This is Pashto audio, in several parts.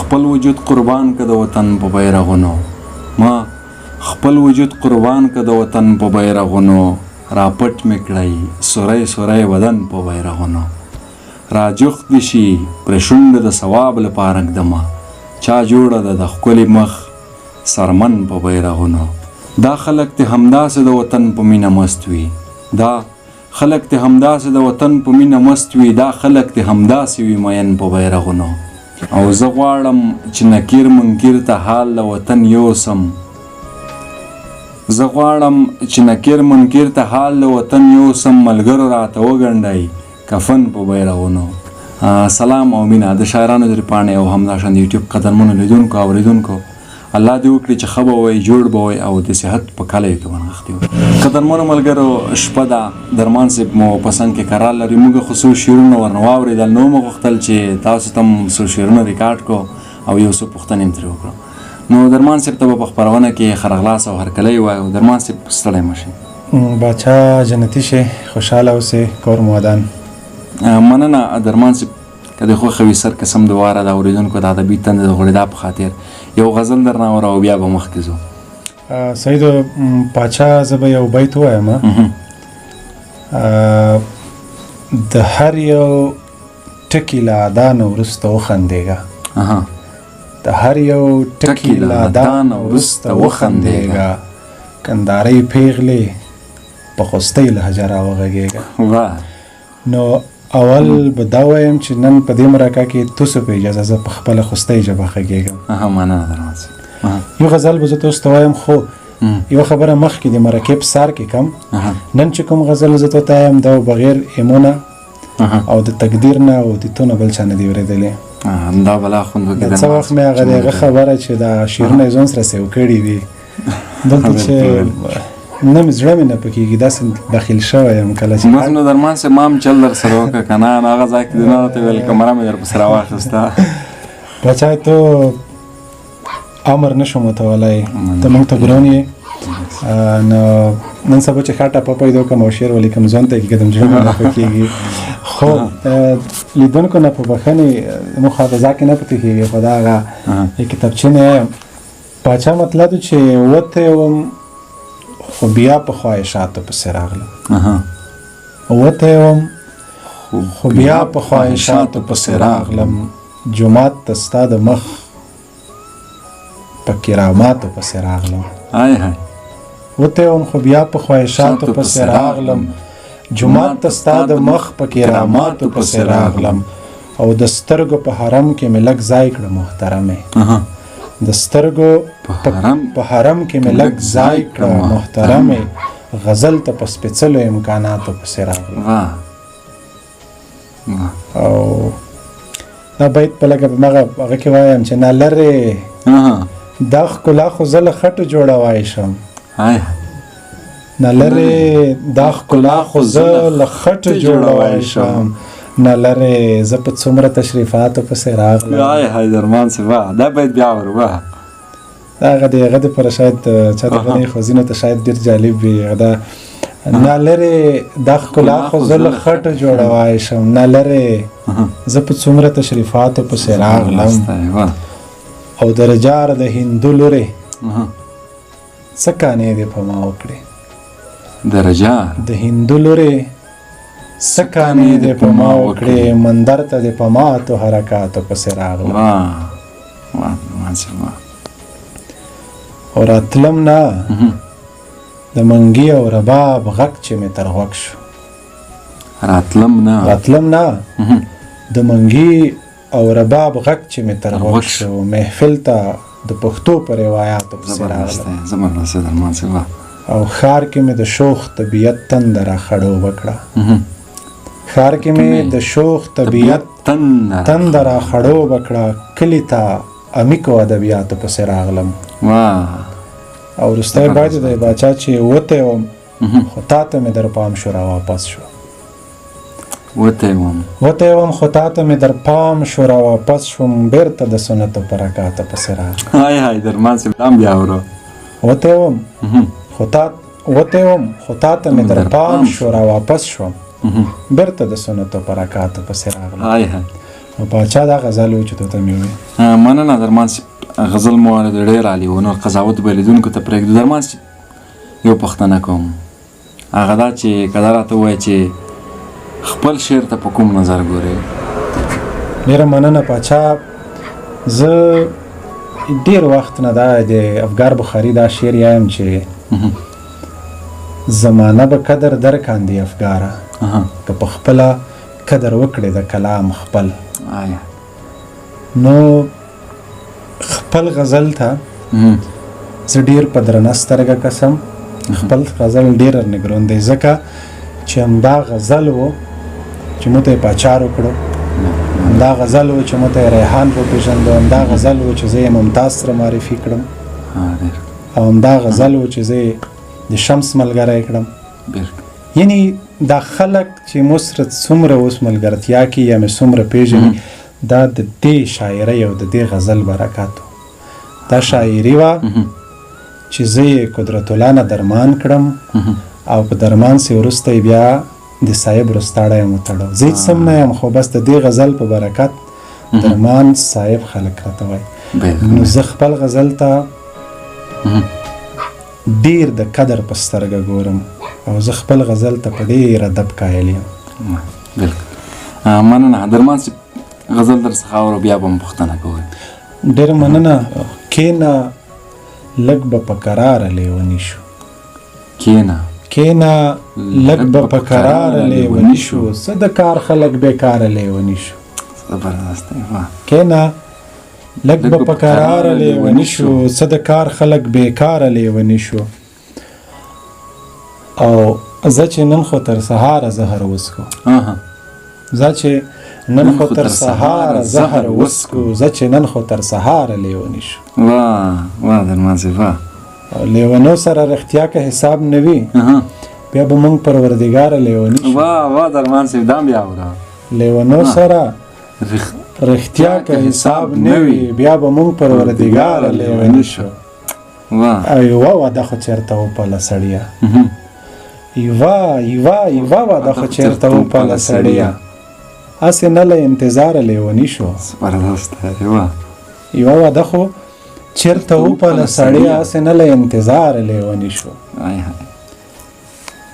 خپل وجود قربان که د وطن په بیرغونو ما خپل وجود قربان که د وطن په بیرغونو راپټ مې کړی سوری سوری بدن په بیرغونو راجوخ دي شي پر شونډه د ثواب لپاره ږدمه چا جوړه ده د ښکلي مخ سرمن په بیرغونو دا خلک دې همداسې د وطن په مینه مست وي دا خلک دې همداسې د وطن په مینه مست وي دا خلک دې همداسې وي مین په بیرغونو او زه غواړم چې نکیر منکر ته حال له وطن یوسم زه غواړم چې نکیر منکر ته حال له وطن یوسم ملګرو راته وګنډئ کفن په بیرغونو سلام او مینه د شاعرانو در پاڼې او همداشان د یوټیوب قدرمنو لیدونکو اوریدونکو الله دې وکړي چې ښه به وئ جوړ به وئ او د صحت په کالیو کې ونغښتي وئ قدرمنو ملګرو شپه ده درمان صاحب مو په څنګ کې قرار لري موږ خو څو شعرونه ورنه واورېدل نو مو غوښتل چې تاسو ته هم څو شعرونه ریکارډ کړو او یو څه پوښتنې هم ترې وکړو نو درمان صاحب ته به په خپرونه کې خرغلاس او هرکلی وایو درمان صاحب ستړی مه شئ باچا جنتي شئ خوشحاله اوسئ کور مو ودان مننه درمان صاحب که د خوښه وي سر قسم دواره د اورېدونکو د ادبي تندې د غوړېدا په خاطر یو غزل درنه اورو او بیا به مخکې ځو سعید پاچا زه به یو بیت ووایم د هر یو ټکي له ادا نه وروسته وخندېږه د هر یو ټکي له ادا نه وروسته وخندېږه کندارۍ پیغلې په خوستۍ لهجه راوغږېږه نو اول به دا وایم چې نن په دې مرکه کې تاسو په اجازه زه په خپله خوستۍ ژبه غږېږم مننه درمان صاحب یو غزل به زه تاسو ته وایم خو یو خبره مخکې د مرکې په سر کې کم نن چې کوم غزل زه ته وایم دا بغیر ایمونه او د تقدیر نه او د تو نه بل چا نه دی اورېدلی دا بلا خوند وکړي څه وخت مې هغه د هغه خبره چې دا شعرونه یې ځان سره سیو کړي دي دلته چې نه مې زړه مې نه پکېږي داسې بخیل شوی یم کله چې بس نو درمان صاحب ما هم چل در سره وکړه که نه نو هغه ځای کې دې نه راته ویل کمره مې درپسې راواخېسته باچا ته امر نه شم وتولی ته موږ ته ګران یې نو نن سبا چې ښه ټپه پیدا کړم او شعر ولیکم ځان ته کېږدم زړه مې نه پکېږي خو لیدونکو نه په بښنې موږ حافظه کې نه پاتې کېږي خو دا هغه کتابچې نه باچا مطلب چې وته وم خو بیا په خواهشاتو پسې راغلم وته وم خو بیا په خواهشاتو پسې راغلم جومات ته ستا د مخ په کراماتو پسې راغلم وته وم خو بیا په خواهشاتو پسې راغلم جومات ته ستا د مخ په کراماتو پسې راغلم او د سترګو په حرم کې مې لږ ځای کړه محترمې د سترګو په حرم کې مې لږ ځای کړه محترمې غزل ته په سپېڅلو امکاناتو پسې راغلم او دا بیت په لږه هغه کې وایم چې نه لرې دا ښکلا خو زه له خټو جوړوای شم نه لرې دا ښکلا خو زه له خټو جوړوای شم نه لرې زه په څومره تشریفاتو پسې راغلم درمان صاحب دا باید بیا ورو دا هغه د هغه دپاره شاید چا ته به نه خو ځینو ته شاید ډېر جالب وي دا نه لرې دا ښکلا خو زه له خټو جوړوای شم نه لرې زه په څومره تشریفاتو پسې راغلم او د رجار د هندو لورې څه کانې دې په ما وکړې د رجار د هندو لورې سکانې دې په ما وکړې مندر ته دې په ماتو حرکاتو پسې راغلم او راتلم نه د منګي او رباب غږ چې مې تر غوږ شو راتلم نه د منګي او رباب غږ چې مې تر غوږ شو محفل ته د پښتو په روایاتو پسې راغلم او ښار کې مې د شوخ طبیعت تنده را خړوبه کړه ښار کې مې د شوخ طبیعت تنده را خړوبه کړه کلي ته امیکو ادبیاتو پسې راغلم او وروستی بیت دی باچا چې وتی وم خو تا ته مې در پام شو را واپس شو وتی وم خو تا ته مې در پام شو را واپس شوم بیرته د سنتو برکاتو پسې راغلم درمان صاحب دا هم بیا ورو وتی وم خو تا ته مې در پام شو را واپس شوم بیرته د سنتو برکاتو پسې راغلم او باچا دا غزل و چې تو ته مې وویل. مننه درمان صاحب، غزل مو واورېد ډېر عالي و. نور قضاوت به لیدونکو ته پرېږدو. درمان صاحب یو پوښتنه کوم، هغه دا چې که دا راته ووایې چې خپل شعر ته په کوم نظر ګورې؟ ډېره مننه پاچا. زه ډېر وخت نه دا د افګار بخاري دا شعر یایم چې زمانه به قدر درکاندې افګاره، که په خپله قدر وکړې د کلام خپل. نو خپل غزل ته زه ډېر په درنه سترګه کسم. خپل غزل ډېر نګرون دی ځکه چې همدا غزل و چې موږ ته یې پاچار وکړو، همدا غزل و چې موږ ته یې ریحان وپېژندو، همدا غزل و چې زه یې ممتاز سره معرفي کړم، او همدا غزل و چې زه یې د شمس ملګری کړم. یعنی دا خلک چې مو سره څومره اوس ملګرتیا کوي یا مې څومره پېژني، دا د دې شاعرۍ او د دې غزل برکات و. دا شاعري وه چې زه یې قدرت الله نه درمان کړم، او په درمان سې وروسته یې بیا د صاحب رستاړی یم وتړو. زه هېڅ سم نه یم، خو بس د دې غزل په برکت درمان صاحب خلک راته وایي. نو زه خپل غزل ته ډېر د قدر په سترګه ګورم، او زه خپل غزل ته په ډېر ادب قایل یم. مننه درمان صاحب، غزل در څخه اورو بیا به م پوښتنه کوئ. ډېره مننه. کېنه لږ به په کراره لیوني شو، کېنه لږ به په کراره لیوني شو، څه د کار خلک بېکاره لیوني شو. زبردست دی. کېنه لږ به په کراره لیوني شو، څه د کار خلک بېکاره لیوني شو. او زه چې نن خو تر سهاره زهر وڅکو، زه چې نن خو تر سهاره زهر وڅکو، زه چې نن خو تر سهاره لیوني شو. واه درمان صاحب، واه. لیونو سره رښتیا که حساب نه وي، بیا به موږ پروردګاره لیوني شو. واه درمان صاحب، دا بیا وره. لیونو سره رښتیا که حساب نه وي، بیا به موږ پروردګاره لیوني شو. او یوه واده خو چېرته وپله سړیه، یوه واده خو چېرته وپله سړیه، هسې نه له انتظاره لیوني شو. زبردست دی. یوه واده خو چېرته وپله سړیه، هسې نه له انتظاره لیوني شو.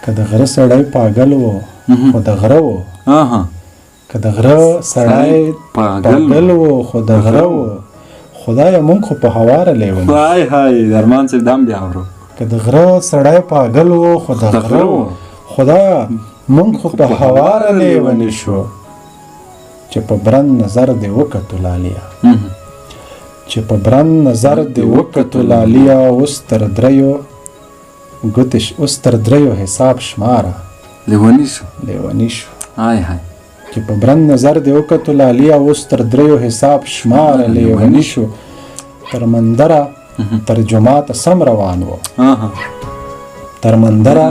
که د غره سړی پاگل و خو د غره و، که د غره سړی پاگل و خو د غره و، خدایه مونږ خو په هواره لیوني شو. درمان صاحب دا بیا ورو. که د غره سړی پاگل و خو د غره و، خدایه مونږ خو په هواره لیوني شو. چې په برند نظر دې وکتو لاليه، چې په برند نظر دې وکتو لاليه، اوس تر دریو حساب شماره لیوني شو. چې په برند نظر دې وکتو لاليه، اوس تر دریو حساب شماره لیوني شو. تر مندره تر جماعته سم روان و، تر مندره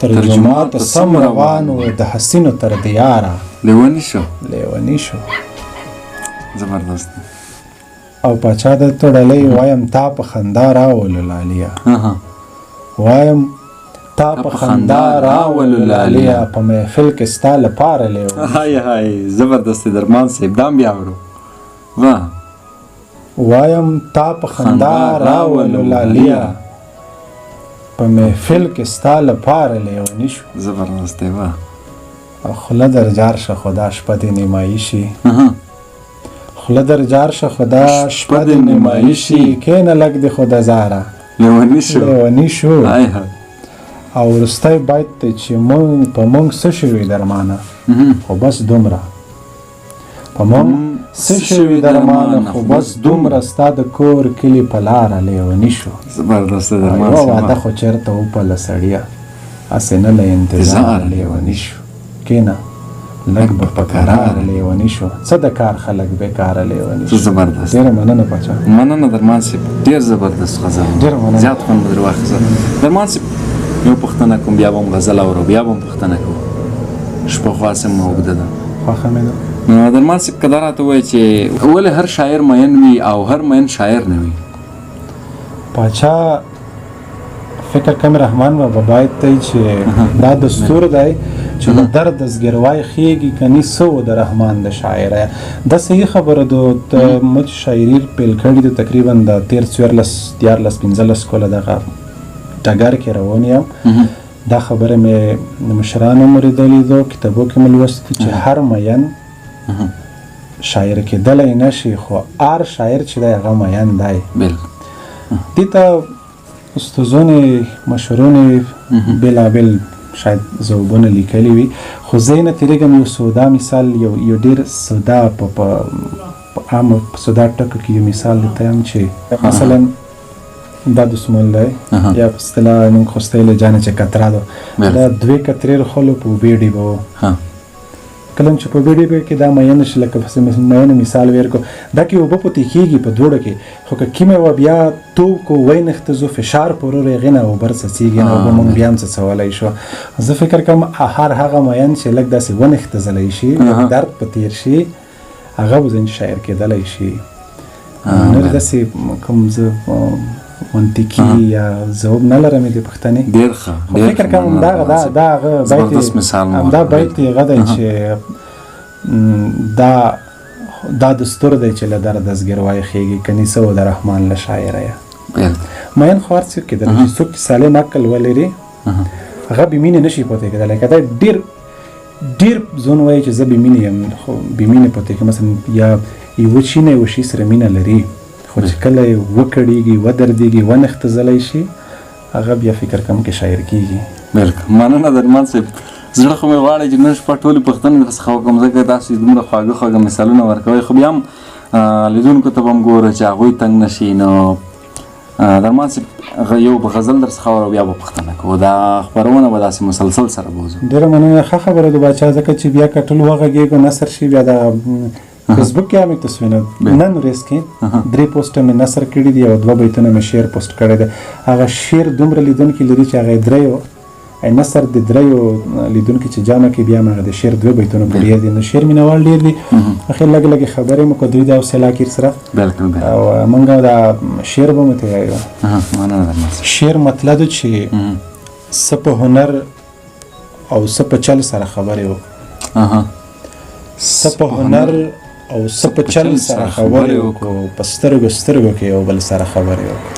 تر جماعته سم روان و، د حسینو تر دیاره لیوني شو. زبردست. او پاچا د تړلی وایم تا په خندا راولو لاليه، وایم تا په خندا راولو لاليه، په محفل کې ستا لپاره لیوني. زبردست درمان صاحب، دا بیا ورو. وایم تا په خندا راولو لاليه، په محفل کې ستا لپاره لیوني شو. زبردست دی. او خوله در جار شه خدا شپه دې نیمایي شي، خوله در جار شه خدا شپه دې نیمایي شي، کېنه لږ دې خو د زاره لیوني شو. او وروستی بیت دی چې په مونږ څه شوي درمانه، خو بس دومره، په مونږ څه شوي درمانه، خو بس دومره، ستا د کور کلي په لاره لیوني شو. زبردست درمان صاحب. یوه واده خو چېرته وپله سړیه، هسې نه له انتظاره لیوني شو. کېنه لږ به په کراره لیوني شو، څه د کار خلک بېکاره لیوني شو. زبردست. ډېره مننه پاچا. مننه درمان صاحب، ډېر زبردست غزل، زیات خوند به در واخیست. درمان صاحب یو پوښتنه کوم، بیا به م غزل اورو، بیا به م پوښتنه کوم. شپه خاصه مو اوږده ده. خوښه مې ده. درمان صاحب که دا راته ووایې چې ولې هر شاعر مین وي او هر مین شاعر نه وي؟ پاچا فکر کوم رحمان بابا باید ته چې دا دستور دی چې له درد زګیروای خیږي کني سو د رحمان د شاعره دا صحیح خبره ده مت شاعري پیل کړي د تقریبا د 13 کوله دغه ټاګر کې روان یم دا خبره مې مشرانو مریدلې دو کتابو کې ملوست چې هر مین شاعر کېدلی نشي خو هر شاعر چې دی هغه مین دی دې ته استادانو مشهورونه بېلابېل شاید ځوابونه لیکلي وي خو زه یې نه تېرېږم یو سودا مثال یو ډېر سودا په عامه سودا ټکو کې یو مثال درته یم چې مثلا دا دسمال دی یا په اصطلاح موږ خو ستایلی جانې چې کتره ده دا 2 کترې رخلو په اوبې ډیبه و کله چې په اوبې ډیبه کې دا میین شي لکه میین مثال ورکو دا کې اوبه پوتې کېږي په دوړه کې خو که کیمه وه بیا توب کو وینښته زو فشار پر ورغې نه اوبه څڅېږي نه اوبه موږ بیا هم څڅولی شو زه فکر کوم هر هغه میین چې لږ داسې ونښتېدلی شي درد په تېر شي هغه به ځین شاعر کېدلی شي نور داسې کوم زه منطقي یا ځواب نه لرم د پښتنې ډېر ښه فکر کوم دا هغه بیت هغه دی چې دا دستور دی چې له درده زګیروای خیږي کني څه و د رحمان له شاعره یه مین خو هر څوک کېدلی چې څوک چې سالم عقل ولري هغه بې مینې نشي پوتی کېدلی که دا ډېر ځون وایي چې زه بې مینې یم خو بې مینې پوتی کې مثلا یا یوه شي نه یوه شي سره مینه لري خو چې کله یې وکړېږي ودردېږي ونښتېدلی شي هغه بیا فکر کوم کې شاعر کېږي بلکل مننه درمان صاحب زړه خو مې غواړي چې نن شپه ټولې پوښتنې درڅخه وکړم ځکه تاسو دومره خواږه مثالونه ورکوئ خو بیا هم لیدونکو ته به هم ګوره چې هغوی تنګ نشي نو درمان صاحب یو به غزل درڅخه اورو بیا به پوښتنه کوو دا خپرونه به داسې مسلسل سره بوځو ډېره مننه ښه خبره ده باچا ځکه چې بیا که ټول وغږېږو نثر شي بیا د فیسبوک کې هم تصویرونه نن ورځ کې 3 پوسټه مې نثر کړي دي او 2 بیتونه مې شعر پوسټ کړی دی هغه شعر دومره لیدونکي لري چې هغه درېیو نثر د درېیو لیدونکي چې جامع کې بیا هغه د شعر 2 بیتونه په ډېر دي نو شعر مینوال ډېر دي اخر لږ لږ خبرې مو کو دوی د حوصله کیر سره او موږ دا شعر به مو ته یو شعر مطلب چې څه په هنر او څه په چل سره خبرې وکړو څه په هنر او څه په چل سره خبرې وکړو په سترګو کې یو بل سره خبرې وکړو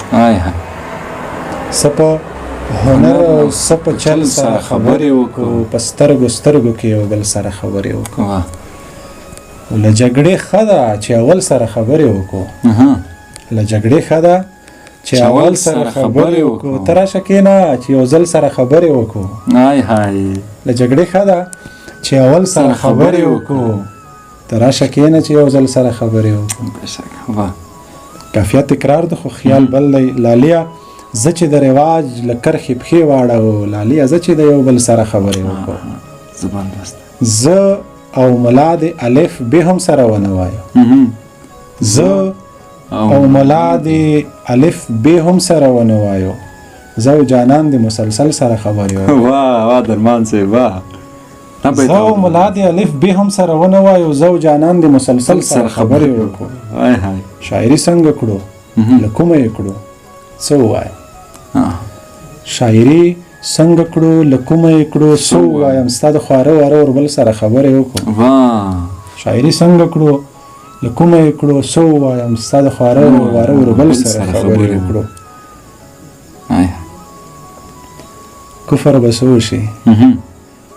څه په هنر او څه په چل سره خبرې وکړو په سترګو کې یو بل سره خبرې وکړو له جګړې ښه ده چې اول سره خبرې وکړو له جګړې ښه ده چې اول سره خبرې وکړو ته راشه کښېنه چې یو ځل سره خبرې وکړو له جګړې ښه ده چې اول سره خبرې وکړو ته راشه کښېنه چې یو ځل سره خبرې وکړو کافیه تکرار ده خو خیال بل دی لاليه زه چې د رواج له کرښې پښې واړو لاليه زه چې د یو بل سره خبرې وکړو زه او ملا د الف ب هم سره ونه وایو زه او ملا د الف ب هم سره ونه وایو زه او جانان د مسلسل سره خبرې وکړو واه درمان صاحب واه زه او ملا د الف ب هم سره ونه وایو زه او جانان د مسلسل سره خبرې وکړو شاعري څنګه کړو له کومه یې کړو څه ووایو شاعري څنګه کړو له کومه یې کړو څه ووایم ستا د خواره واره وربل سره خبرې وکړو شاعري څنګه کړو له کومه یې کړو څه ووایم ستا د خواره واره وربل سره خبرې وکړو کفر به څه وشي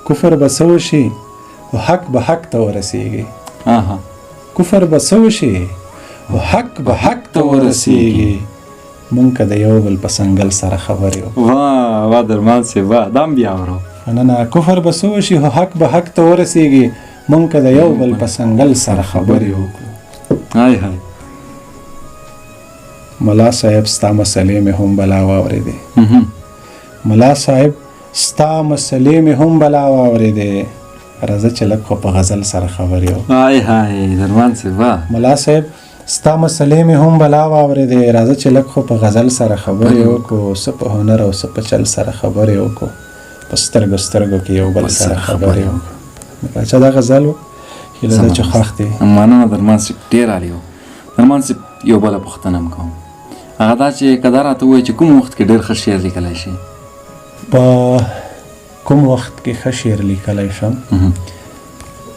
کفر به څه وشي او حق به حق ته ورسیږي کفر به څه وشي او حق به حق ته ورسیږي مونږ که د یو بل په څنګل سره خبرې وکړو واه درمان صاحب واه دا هم بیا اورو نه کفر به څه وشي او حق به حق ته ورسیږي مونږ که د یو بل په څنګل سره خبرې وکړو ملا صاحب ستا مسلې مې هم بلا واورېدې ملا صاحب ستا مسلې مې هم بلا واورېدې راځه چې لږ خو په غزل سره خبرې وکړو درمان صاحب ملا صاحب ستا مسلې مې هم بلا واورېدې راځه چې لږ خو په غزل سره خبرې وکړو څه په هنر او څه په چل سره خبرې وکړو په سترګو کې یو بل سره خبرې وکړو باچا دا غزل و هیله ده چې خوښ دی مننه درمان صاحب ډېر عالي و درمان صاحب یو بله پوښتنه هم کوم هغه دا چې که دا راته ووایي چې کوم وخت کې ډېر ښه شعر لیکلی شي؟ په کوم وخت کې ښه شعر لیکلی شم؟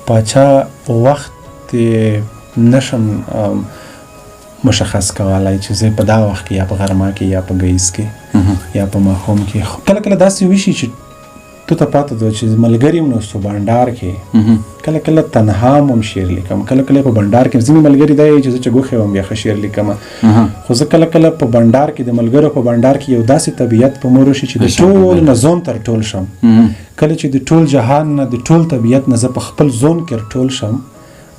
پاچا وخت نشم مشخص کولی چې زه په دا وخت کې یا په غرمه کې یا په ګیز کې یا په ماښام کې. کله کله داسې وشي چې تو ته پاته ده چې ملګري م نو په بانډار کې کله کله تنها هم شعر لیکم، کله کله په بانډار کې ځینې ملګري دا چې زه چې ګوښی وم بیا ښه شعر لیکم. خو زه کله کله په بانډار کې د ملګرو په بانډار کې یو داسې طبیعت په مور وشي چې د ټول نه ځون تر ټول شم. کله چې د ټول جهان نه د ټول طبیعت نه زه په خپل ځون کې ټول شم،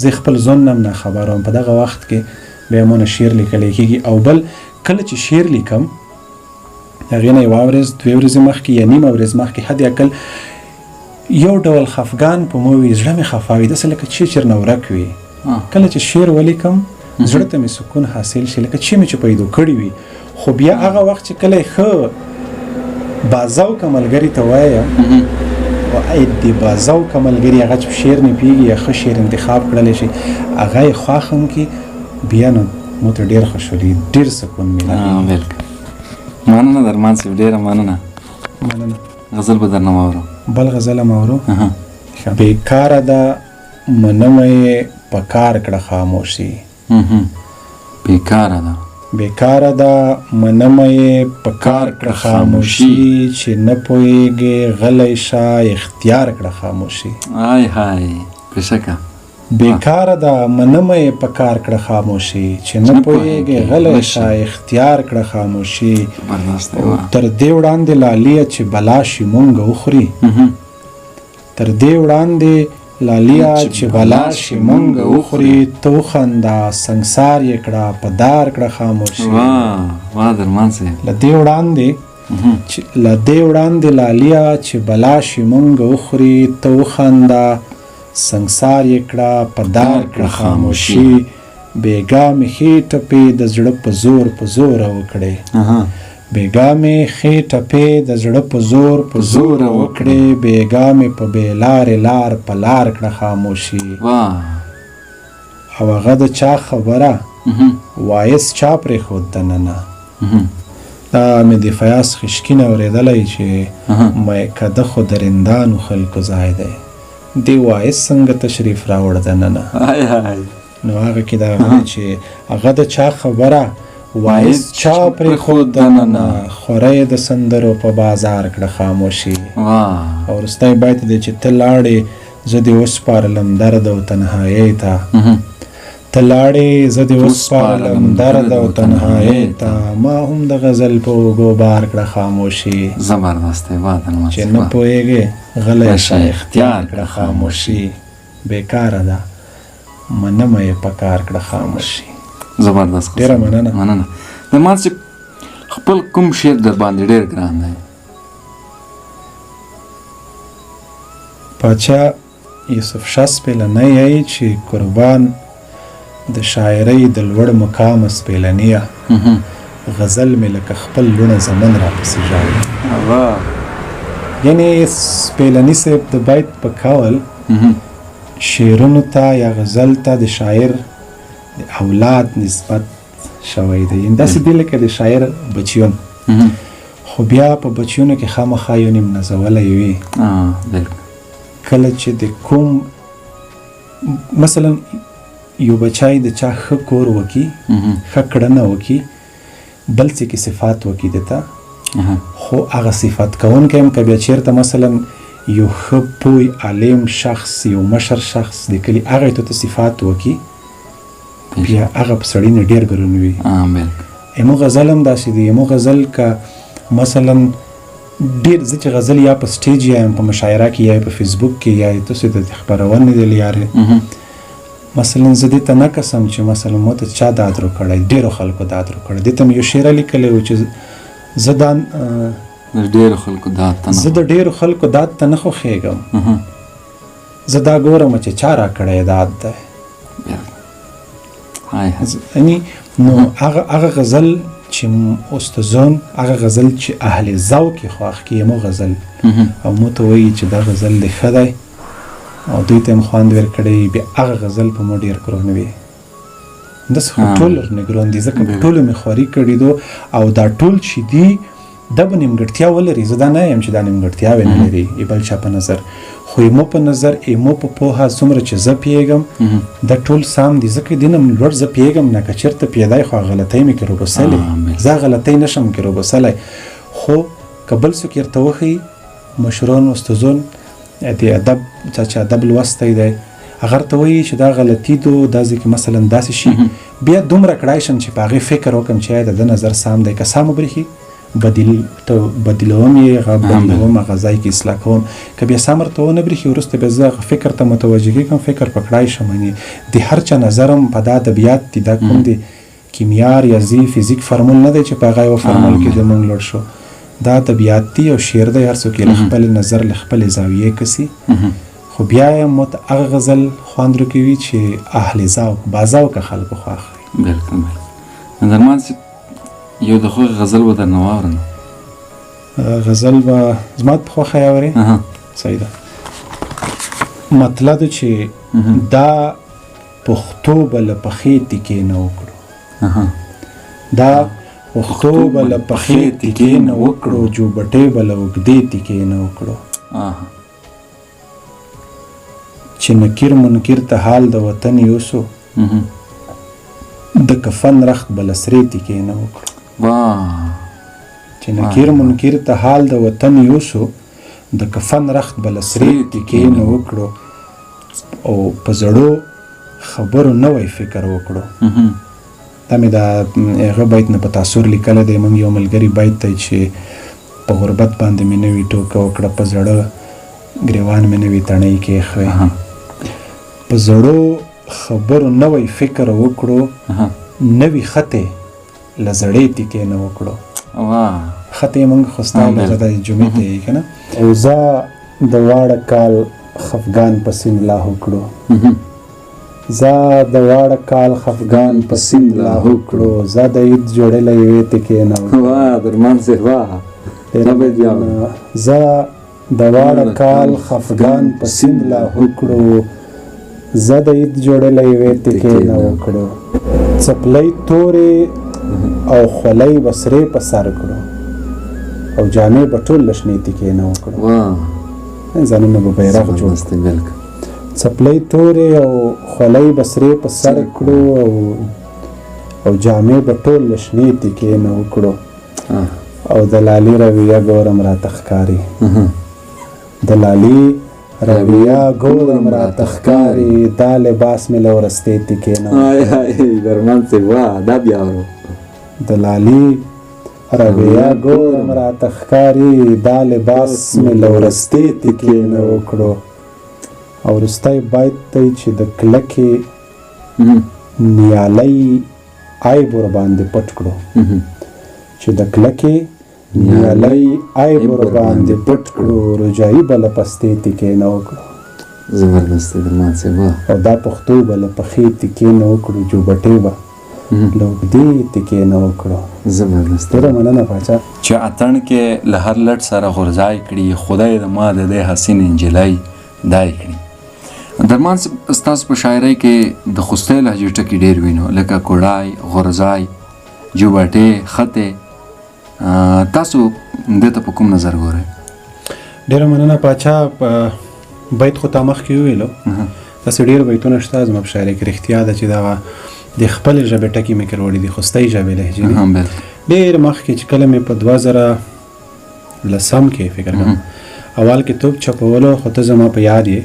زه خپل ځون نه هم نه خبر وم. په دغه وخت کې بیا مونه شعر لیکلی کېږي. او بل کله چې شعر لیکم هغې نه یوه ورځ دوې ورځې مخکې یا نیمه ورځ مخکې حد اقل یو ډول خفګان په مو وي، زړه مې خفه وي، داسې لکه چې چېرنه ورک وي. کله چې شعر ولیکم زړه ته مې سکون حاصل شي لکه چې مې چې پیدا کړي وي. خو بیا هغه وخت چې کله یې ښه بازوکه ملګري ته وایه وای دې بازوکه ملګري هغه چې شعر نه پوهېږي یا ښه شعر انتخاب کړلی شي هغه یې خوښ هم کړي، بیا نو مو ته ډېر خوشحالي ډېر سکون میلوي. مننه درمان صاحب، ډېره مننه. غزل به درنه واورو. بل غزل هم اورو. بېکاره ده منمه یې په کار کړه خاموشي. بېکاره ده بېکاره ده منمه یې په کار کړه خاموشي، چې نه پوهېږې غلی شه اختیار کړه خاموشي. های های بېشکه بېکاره ده منمه یې په کار کړه خاموشي، چې نه پوهېږې غلی شه اختیار کړه خاموشي. تر دې وړاندې لالیه چې بلا شي مونږ وخوري، تر دې وړاندې لالیه چې بلا شي مونږ وخوري، ته وخنده سنګسار یې کړه په دار کړه خاموشي. واه درمان صاحب. له دې وړاندې لالیه چې بلا شي مونږ وخوري، ته وخنده سنګسار یې کړه په دار کړه خاموشي. بېګا مې ښې ټپې د زړه په زور په زوره وکړې، بېګا مې ښې ټپې د زړه په زور په زوره وکړې، بېګا مې په بې لارې لار په لار کړه خاموشي. او هغه د چا خبره وایس چا پرېښود دننه. دا مې د فیاض خشکین اورېدلی چې میکده خو د رندانو خلکو ځای دی، دی وایس څنګه تشریف راوړ دننه. نو هغه کې دا غوښتل چې هغه د چا خبره وایس چا پرېښود دننه، خوری د سندرو په بازار کړه خاموشي. او وروستی بیت دی چې ته لاړې زه دې وسپارلم درد او تنهایۍ ته، ته لاړې زه دې وسپارلم درد او تنهایۍ ته، ما هم د غزل په اوږو بار کړه خاموشي. زبردست دی. چې نه پوهېږې غلی شه اختیار کړه خاموشي. بېکاره ده منمه یې په کار کړه خاموشي. زبردست. ډېره مننه. درمان صاحب خپل کوم شعر در باندې ډېر ګران دی؟ پاچا یوسف شاه سپېلنی یې چې قربان د شاعرۍ د لوړ مقامه سپېلنیه، غزل مې لکه خپل لوڼه زمن راپسې ژاړي. یعنې سپېلني صاحب د بیت په کول شعرونو ته یا غزل ته د شاعر د اولاد نسبت شوی دی، یعنې داسې دی لکه د شاعر بچیون، خو بیا په بچیونو کې خامخا یو نیم نازولی وي. کله چې د کوم مثلا یو بچای د چا ښه کور وکي، ښه کړنه وکي، بل څه کې صفات وکي دته، خو هغه صفات کوونکی هم که بیا چېرته مثلا یو ښه پوی عالم شخص یو مشر شخص د کلي هغه ته صفات وکي، بیا هغه په سړي نه ډېر ګرون وي. ایمو غزل هم داسې دی. ایمو غزل که مثلا ډېر زه چې غزل یا په سټیج یا په مشاعره کې یا په فیسبوک کې یا تاسو د خپرونې د لیارې مثلا زه دې ته نه کسم چې مثلا مو ته چا دادرو کړی، ډېرو خلکو دادرو کړی. دې ته مې یو شعر لیکلی و چې زه د ډېرو خلکو داد ته نه خوښېږم، زه دا ګورم چې چا را کړی داد دی. یعنې نو هغه غزل چې استادان، هغه غزل چې اهل ذوق یې خوښ کړي مو غزل او مو ته وایي چې دا غزل دی ښه دی او دوی ته هم خوند ورکړی، بیا هغه غزل په مو ډېر ګران وي. داسې خو ټول نیګران دي ځکه په ټولو مې خواري کړي دو او دا ټول چې دي دا به نیمګړتیا ولري. زه دا نه یم چې دا نیمګړتیاوې نه لري بل چا په نظر، خو ایمو په نظر ایمو په پوهه څومره چې زه پیږم دا ټول سام دي. ځکه دې نه لوړ زه پیږم نه، که چېرته پیدای خو غلطۍ مې کې روبسلی، زه غلطۍ نشم کې روبسلی. خو که بل څوک یې ورته وښیي مشران استادان د ادب چا چې ادب لوستی دی هغه ورته وایي چې دا غلطي دو دا ځای کې مثلا داسې شي، بیا دومره کړای شم چې په هغې فکر وکړم چې د ده نظر سام دی. که سام وبرېښي بدلوم یې هغه بدلوم هغه ځای کې اصلاح کوم، که بیا سم ورته ونه برېښي وروسته بیا زه هغه فکر ته متوجه کېږم، فکر په کړای شم. یعنې د هر چا نظرم په دا ادبیات دي دا کوم دی کیمیا ریاضي فزیک فرمول نه دی چې په هغه یوه فرمول کې د موږ لوړ شو. دا ادبیات دي او شعر دی، هر څوک یې له خپل نظر له خپلې زاویې کسي. خو بیا یې مت هغه غزل خوند راکوي چې اهل ذوق باذوقه خلکو خوښ وي. بلکل بلکل. درمان صاحب یو د خوږ غزل به درنه واورم. غزل به زما په خوښه یې اورې؟ صحیح ده. مطلب چې دا پښتو به له پښې تکې نه وکړو، دا پښتو به له پښې تکې نه وکړو، جوبټې به له اوږدې تکې نه وکړو، چې نکیر منکر ته حال د وطن یوسو، د کفن رخت به له سرې تکې نه وکړو. چې نکیر منکر ته حال د وطن یوسو، د کفن رخت به له سرې تکې نه وکړو، او په زړو خبرو نوی فکر وکړو. دا مې د هغه بیت نه په تاثر لیکلی دی. موږ یو ملګري بیت دی چې په غربت باندې مې نوي ټوکه وکړه، په زړه ګریوان مې نوي تڼۍ کېښوی، په زړو خبرو نوی فکر وکړو، نوي خطې له زړې تکې نه وکړو. خطې موږ خو ستا لږه د جمعې ته یې که نه. او زه د واړه کال خفګان په سیند لاهو کړو، زه د واړه کال خفګان په سیند لاهو کړو، زه د عید جوړېله یوې تکې نه وکړو. درمان صاحب زه د واړه کال خفګان په سیند لاهو کړو، زه د عید جوړېله یوې تکې نه وکړو، څپلۍ تورې او خولۍ به سرې په سر کړو، او جامې به ټول له شنې تکې نه وکړو. ځانونه به بیرغ جوړ کړو، څپلۍ تورې او خولۍ به سرې په سر کړو، او جامې به ټول له شنې تکې نه وکړو، او د لالي رویه ګورم راته ښکاري، د لالي رویه ګورم راته ښکاري، دا لباس مې له ورستې تکې نه وکړو. درمان صاحب دا بیا اورو. د لالي رویه ګورم راته ښکاري، دا لباس مې له ورستې تکې نه وکړو. او وروستی بیت دی چې د کلکې نیالۍ عیب ورباندې پټ کړو، چې د کلکې نیالۍ عیب ورباندې پټ کړو، رجایي به له پستې تکې نه وکړو. زبردست درمان صاحب. او دا پښتو به له پښې تکې نه وکړو، جوبټې به له اوږدې تکې نه وکړو. زبردست. ډېره مننه پاچا. چې اتڼ کې له هر لټ سره غورځای کړي، خدای د ما د دې حسین انجلۍ دای کړي. درمان صاحب ستاسو په شاعرۍ کې د خوستی لهجې ټکي ډېر وینو، لکه کوړای، غورځای، جوبټې، خطې. تاسو دې ته په کوم نظر ګورئ؟ ډېره مننه پاچا. په بیت خو تا مخکې وویلو، داسې ډېر بیتونه شته زما په شاعرۍ کې. رښتیا ده چې دغه د خپلې ژبې ټکي مې کروړي دي، خوستی ژبې لهجې دي. ډېر مخکې چې کله مې په 2010 کې فکر کوم اول کتاب چاپولو، خو ته زما په یاد یې.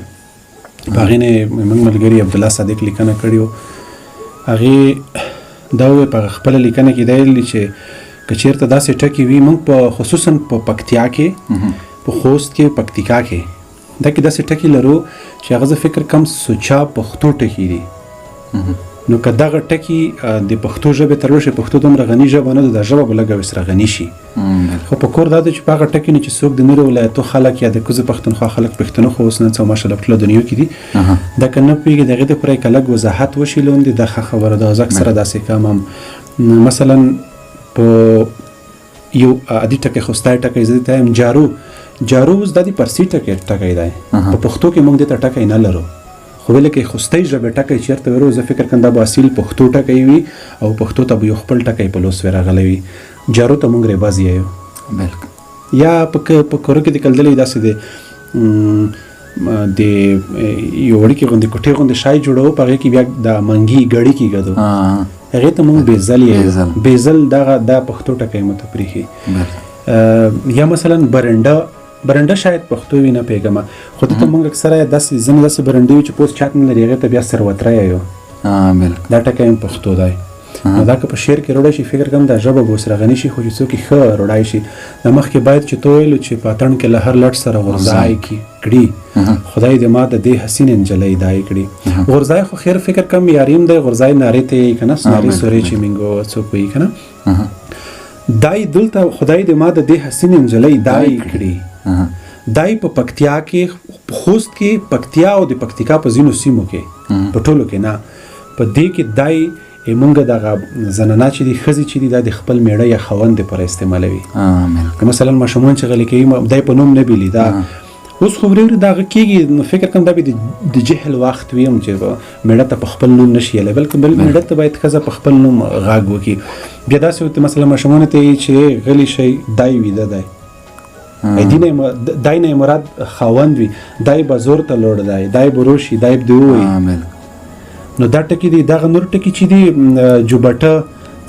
په هغې نه موږ ملګري عبدالله صادق لیکنه کړې وه. هغې دا وویل په خپله لیکنه کې دا ویلي چې که چېرته داسې ټکي وي، موږ په خصوصا په پکتیا کې، په خوست کې، پکتیکا کې دا کې داسې ټکي لرو چې هغه زه فکر کوم سوچا پښتو ټکي دي. نو که دغه ټکي د پښتو ژبې تر وشي، پښتو دومره غني ژبه نه ده، دا ژبه به لږه ورسره غني شي. خو په کور دا ده چې په هغه ټکي نه چې څوک د نورو ولایتو خلک یا د کوزه پښتونخوا خلک، پښتانه خو اوس نن څه ماشاءالله په ټوله دنیا کې دي، دا که نه پوهېږي د هغې دپاره یې که لږ وضاحت وشي لاندې، دا ښه خبره ده. زه اکثره داسې کوم. مثلا په یو عادي ټکی خوستی ټکی زه دې ته یم جارو. جارو اوس دا د پرسي ټکی دی، په پښتو کې موږ دې ته ټکی نه لرو، خو ویل کې خوستی ژبې ټکی چېرته ورو زه فکر کوم دا به اصیل پښتو ټکی وي او پښتو ته به یو خپل ټکی په لوس ورغلی وي. جارو ته موږ ریباز یایو یا په کورو کې د کلدلې داسې د یو وړوکې غوندې کوټې غوندې شای جوړو په هغې کې بیا د منګي ګړي کېږدو هغې ته موږ بیزل یایو. بیزل دغه دا پښتو ټکی مو ته پرېښي. یا مثلا برنډه شاید پښتو وي نه پوهېږم خو دلته موږ اکثره داسې ځینې داسې برنډې وي چې پوست چات نه لري هغې ته بیا سروتره یایو. دا ټکی هم پښتو دی. نو دا که په شعر کې روړی شي فکر کوم دا ژبه به ورسره غني شي خو چې څوک یې ښه روړی شي. د مخکې باید چې تو ویلو چې په اتڼ کې له هر لټ سره غورځای کړي خدای دې ما د دې حسین نجلۍ دای کړي. غورځای خو خیر فکر کم یاریم دی غورځای نارې ته یې که نه نارې سورې چې مینګو څوک وایي که نه دای دلته خدای دې ما د دې حسین نجلۍ دای کړي. دای په پکتیا کې خوست کې پکتیا او د پکتیکا په ځینو سیمو کې په ټولو کې نه په دې کې دای مونږ دغه زنانه چې دي ښځې چې دي دا د خپل میړه یا خاوند دپاره استعمالوي. که مثلا ماشومان چې غلي کوي دای په نوم نه بیلي دا اوس خو ورې ورې دغه کېږي نو فکر کوم دا به د جهل وخت وي هم چې میړه ته په خپل نوم نه شي یلی بلکې میړه ته باید ښځه په خپل نوم غږ وکړي. بیا داسې مثلا ماشومانو ته یې چې غلی شي دای ویده دی دای نه مراد خاوند وي دای به زور ته لوړ دی دای به روشي دای به دې ووایي. نو دا ټکي دي دغه نور ټکي چې دي جوبټه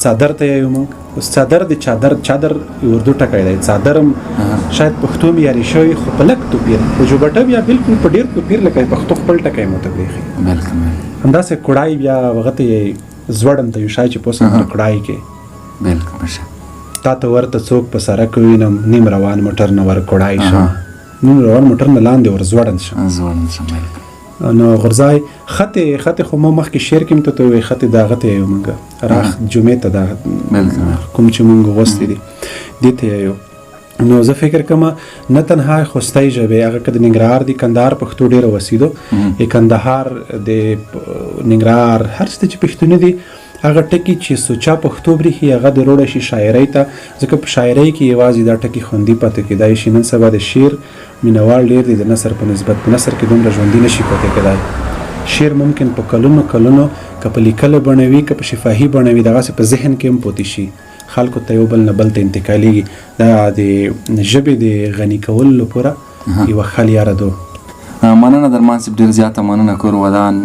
څادر ته یایو موږ اوس څادر د چادر اردو ټکی دی څادر هم شاید پښتو هم یاري شوی خو په لږ توپیر خو جوبټه بیا بالکل په ډېر توپیر لکه پښتو خپل ټکی مو ته پرېښي. همداسې کوړای بیا هغه ته یې زوړم ته یو شی چې پوس کوړای کې تا ته ورته څوک په سړک ووینم نیم روان موټر نه ور کوړای شم نیم روان موټر نه لاندې ور زوړند شم. نو غورځای خطې خو ما مخکې شعر کې هم ته وایي خطې د هغه ته یایو موږ راخ جمعې ته دا کوم چې موږ غوستې دي دې ته یایو. نو زه فکر کوم نه تنها خوستی ژبې هغه که د ننګرهار دي کندهار پښتو ډېره وسیدو کندهار د ننګرهار هر څه چې پښتون دي هغه ټکي چې سوچا پښتو برېښي هغه د روړی شي شاعرۍ ته ځکه په شاعرۍ کې یوازې دا ټکي خوندي پاتې کېدای شي. نن سبا د شعر مینوال ډېر دی د نثر په نسبت په نثر کې دومره ژوندي نشي پاتې کېدای. شعر ممکن په کلونو که په لیکلو بڼه وي که په شفاهي بڼه وي دغسې په ذهن کې هم پوتې شي خلکو ته یو بل نه بل ته انتقالېږي. دا د ژبې د غني کولو لپاره یوه ښه لاره ده. مننه درمان صاحب ډېر زیاته مننه کور ودان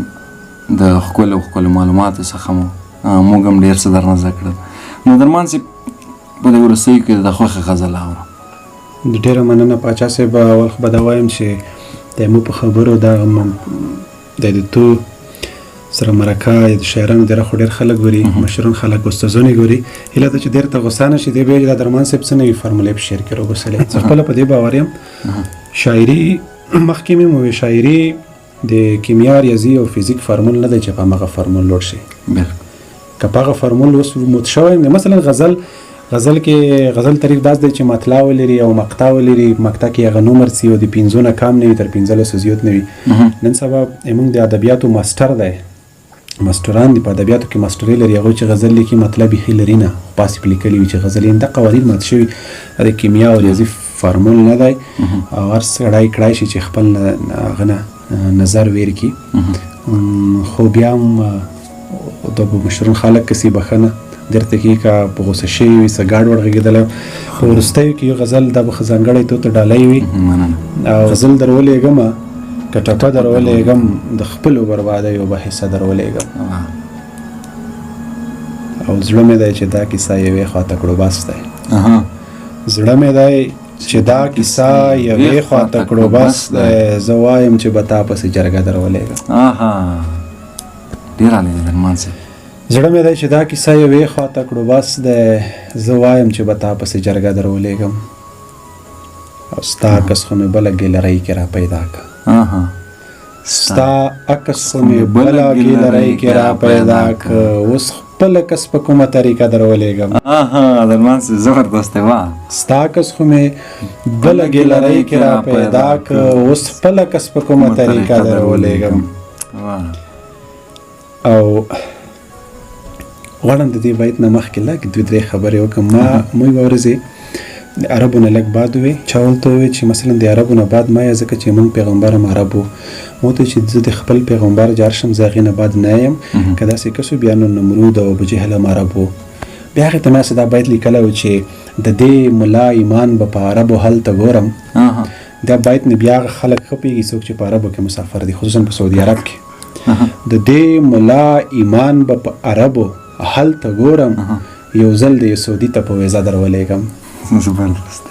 د ښکلو معلوماتو څخه مو موږ هم ډېر څه درنه زده کړل. نو درمان صاحب په دې وروستیو کې د خوښې غزل اورم. ډېره مننه پاچا صاحب. اول خو به دا وایم چې د مو په خبرو د تو سره مرکه د شاعرانو ډېره خو ډېر خلک ګوري مشران خلک استادونه ګوري هیله ده چې ډېر ته غوسه نه شي دی بیا د درمان صاحب څه نوي فارمولې په شعر کې راوبسلې. زه خپله په دې باور یم شاعري مخکې مې وویل شاعري د کیمیا ریاضي او فزیک فارمول نه دی چې په همغه فارمول لوړ شي. که په هغه فارمول اوس موت شوی مثلا غزل کې غزل طریق داس دی چې مطلع ولري او مقطع ولري مقطع کې هغه نومر سي او د 15 نه کم نه وي تر 15 زیات نه وي. نن سبا موږ د ادبیاتو ماستر دی ماستران دي په ادبیاتو کې ماستري لري هغوی چې غزل لیکي مطلب یې ښه لري نه پاسې پې لیکلي وي چې غزل یې دا قوانین مات شوي د کیمیا او ریاضي فارمول نه دی او هر سړی کړی شي چې خپل هغه نه نظر ویر کړي خو بیا هم د مشرون خلک کسي بخښنه درته کې که په غوسه شوي وي څه ګاډ وړ غږېدلی په وروستیو کې یو غزل دا به ښه ځانګړی تو ته ډالۍ وي او غزل در ولېږمه که ټپه در ولېږم د خپلو بربادیو به حصه در ولېږم او زړه مې دی چې دا کیسه یوې خواته کړو بس دی زړه مې دی چې دا کیسه یوې خواته کړو بس دی زه وایم چې به تا پسې جرګه در ولېږم ډېر عالی دی درمان صاحب زړه مې دی چې دا کیسه یوې خواته کړو بس دی زه وایم چې به تا پسې جرګه در ولېږم او ستا عکس خو مې بله ګیلرۍ کې را پیدا که ستا عکس خو مې بله ګیلرۍ کې را پیدا که اوس خپل عکس په کومه طریقه در ولېږم درمان صاحب زبردست دی وا ستا عکس خو مې بله ګیلرۍ کې را پیدا که اوس خپل عکس په کومه طریقه در ولېږم او غواړم د دې بیت نه مخکې لږ دوې درې خبرې وکړم ما یوه ورځې د عربو نه لږ بعد وی چا ورته وویل چې مثلا د عربو نه بعد ما یې ځکه چې موږ پیغمبر هم عرب وو ما ورته چې زه د خپل پیغمبر جار شم زه هغې نه بعد نه یم که داسې کسو بیا نو نمرود او ابوجهل هم عرب وو بیا هغې ته ما دا بیت لیکلی و چې د دې ملا ایمان به په عربو هلته ګورم دا بیت نه بیا هغه خلک ښه پوهېږي څوک چې په عربو کې مسافر دي خصوصا په سعودي عرب کې د دې ملا ایمان به په عربو هلته ګورم یو ځل د سعودي ته په ویزا درولېږم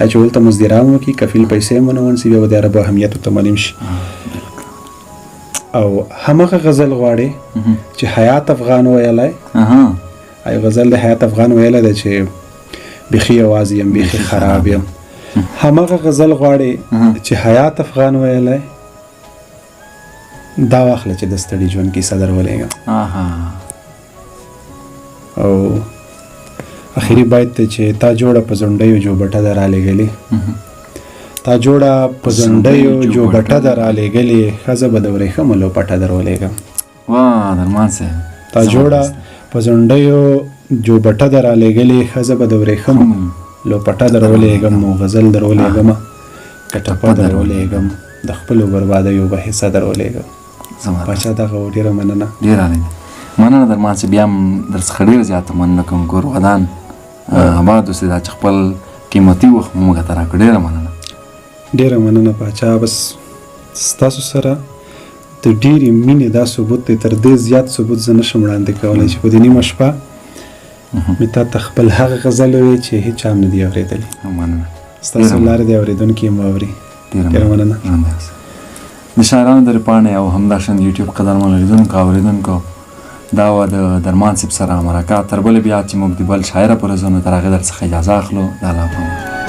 چې ولته مزدران وکړي کفیل پیسې مونه ونسي بیا به د عربو اهمیت ورته معلوم شي او همغه غزل غواړي چې حیات افغان ویلی یو غزل د حیات افغان ویلی دی چې بیخي یوازې یم بیخي خراب یم همغه غزل غواړي چې حیات افغان ویلی دا واخله چې د ستړي ژوند کیسه درولېږم او اخیری بیت ته چې تا جوړه په ځونډیو جو بټه در رالېږلې تا جوړه په ځونډیو جو بټه در رالېږلې ښځه به د ورېښمو لوپټه در ولېږم واه درمان صاحب تا جوړه په ځونډیو جو بټه در رالېږلې ښځه به د ورېښمو لوپټه در ولېږم او غزل در ولېږم که ټپه در ولېږم د خپلو بربادیو به حصه در ولېږم باچا دغه ډېره مننه مننه درمان صاحب بیا هم درڅخه ډېره زیاته مننه کوم ګور ودان آباد اوسې دا چې خپل قیمتي وخت موږ ته راکړ ډېره مننه ډېره مننه باچا بس ستاسو سره د ډېرې مینې دا ثبوت دی تر دې زیات ثبوت زه نشم وړاندې کولی چې په دې نیمه شپه مې تا ته خپل هغه غزل وویل چې هېچا هم نه دي اورېدلي مننه ستاسو لارې د اورېدونکي هم واوري ډېره مننه د شاعرانو د پاڼې او همداشان د یوټیوب قدرمنو لیدونکو اورېدونکو دا و د درمان صاحب سره مرکه تر بلې بیا چې موږ د بل شاعره پر ځو نو تر هغې در څخه اجازه اخلو د الله په امان